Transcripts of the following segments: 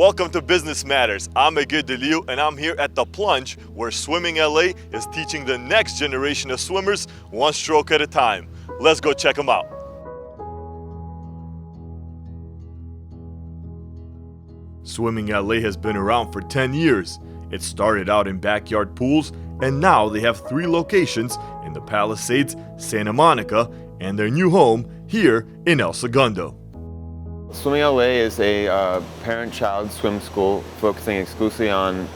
Welcome to Business Matters. I'm Agir Deliu and I'm here at The Plunge, where Swimming LA is teaching the next generation of swimmers one stroke at a time. Let's go check them out. Swimming LA has been around for 10 years. It started out in backyard pools, and now they have 3 locations in the Palisades, Santa Monica, and their new home here in El Segundo. Swimming LA is a parent-child swim school focusing exclusively on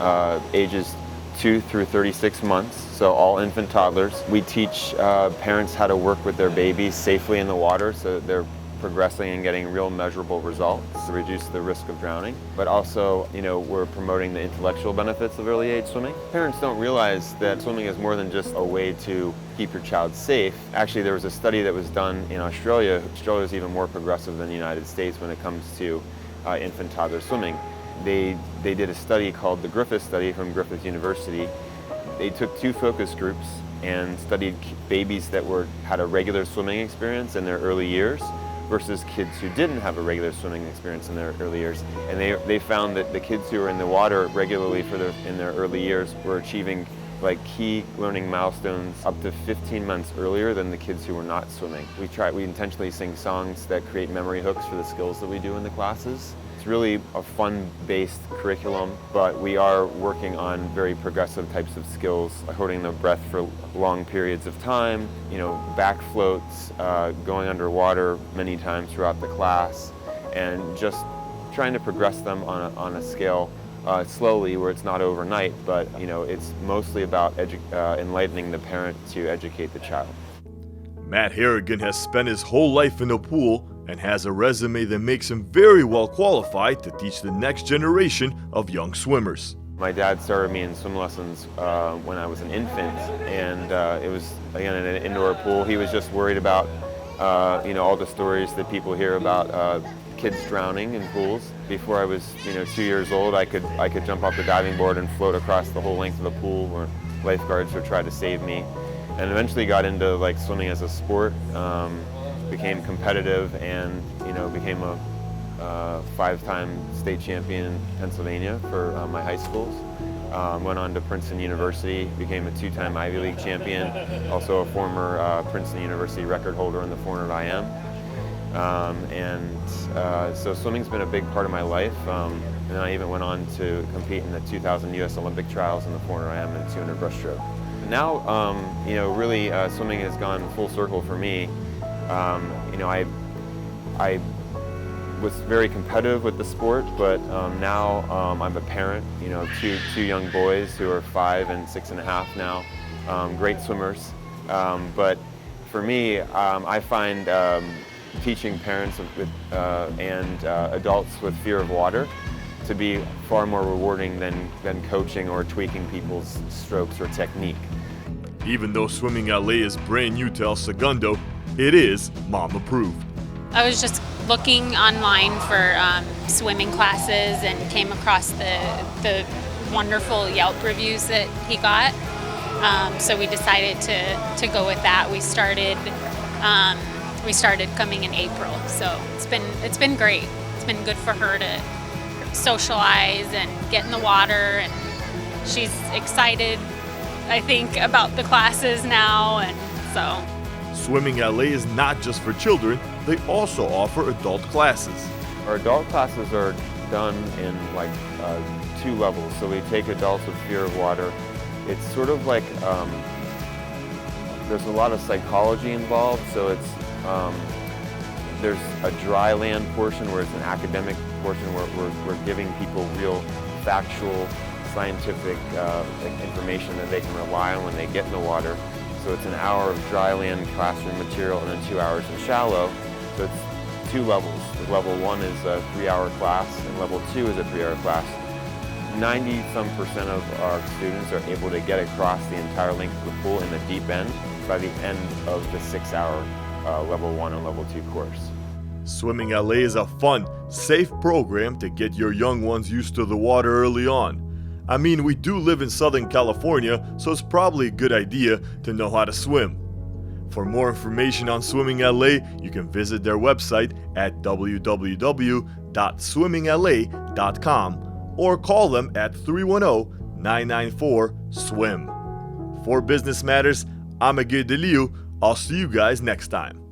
ages 2 through 36 months, so all infant toddlers. We teach parents how to work with their babies safely in the water so that they're progressing and getting real measurable results to reduce the risk of drowning. But also, we're promoting the intellectual benefits of early age swimming. Parents don't realize that swimming is more than just a way to keep your child safe. Actually, there was a study that was done in Australia. Australia is even more progressive than the United States when it comes to infant toddler swimming. They did a study called the Griffith study from Griffith University. They took 2 focus groups and studied babies that had a regular swimming experience in their early years versus kids who didn't have a regular swimming experience in their early years. And they found that the kids who were in the water regularly in their early years were achieving key learning milestones up to 15 months earlier than the kids who were not swimming. We intentionally sing songs that create memory hooks for the skills that we do in the classes. It's really a fun-based curriculum, but we are working on very progressive types of skills, like holding the breath for long periods of time, back floats, going underwater many times throughout the class, and just trying to progress them on a scale slowly, where it's not overnight, but it's mostly about enlightening the parent to educate the child. Matt Harrigan has spent his whole life in the pool and has a resume that makes him very well qualified to teach the next generation of young swimmers. My dad started me in swim lessons when I was an infant, and it was, again, in an indoor pool. He was just worried about all the stories that people hear about kids drowning in pools. Before I was 2 years old, I could jump off the diving board and float across the whole length of the pool where lifeguards would try to save me, and eventually got into swimming as a sport. Became competitive and became a 5-time state champion in Pennsylvania for my high schools. Went on to Princeton University, became a 2-time Ivy League champion, also a former Princeton University record holder in the 400 IM. So swimming's been a big part of my life. And I even went on to compete in the 2000 U.S. Olympic trials in the 400 IM and 200 breaststroke. Now, really swimming has gone full circle for me. I was very competitive with the sport, but now I'm a parent, two young boys who are 5 and 6.5 now, great swimmers. But for me, I find teaching parents and adults with fear of water to be far more rewarding than coaching or tweaking people's strokes or technique. Even though Swimming LA is brand new to El Segundo, it is mom approved. I was just looking online for swimming classes and came across the wonderful Yelp reviews that he got. So we decided to go with that. We started coming in April, so it's been great. It's been good for her to socialize and get in the water, and she's excited, I think, about the classes now, and so. Swimming LA is not just for children, they also offer adult classes. Our adult classes are done in 2 levels. So we take adults with fear of water. It's sort of there's a lot of psychology involved, so it's there's a dry land portion where it's an academic portion where we're giving people real factual scientific information that they can rely on when they get in the water. So it's an hour of dry land classroom material and then 2 hours in shallow. So it's 2 levels. Level 1 is a 3-hour class and level 2 is a 3-hour class. 90-some% of our students are able to get across the entire length of the pool in the deep end by the end of the 6-hour level 1 and level 2 course. Swimming LA is a fun, safe program to get your young ones used to the water early on. I mean, we do live in Southern California, so it's probably a good idea to know how to swim. For more information on Swimming LA, you can visit their website at www.swimminglA.com. www.swimmingla.com or call them at 310-994-SWIM. For Business Matters, I'm Agir Deliu. I'll see you guys next time.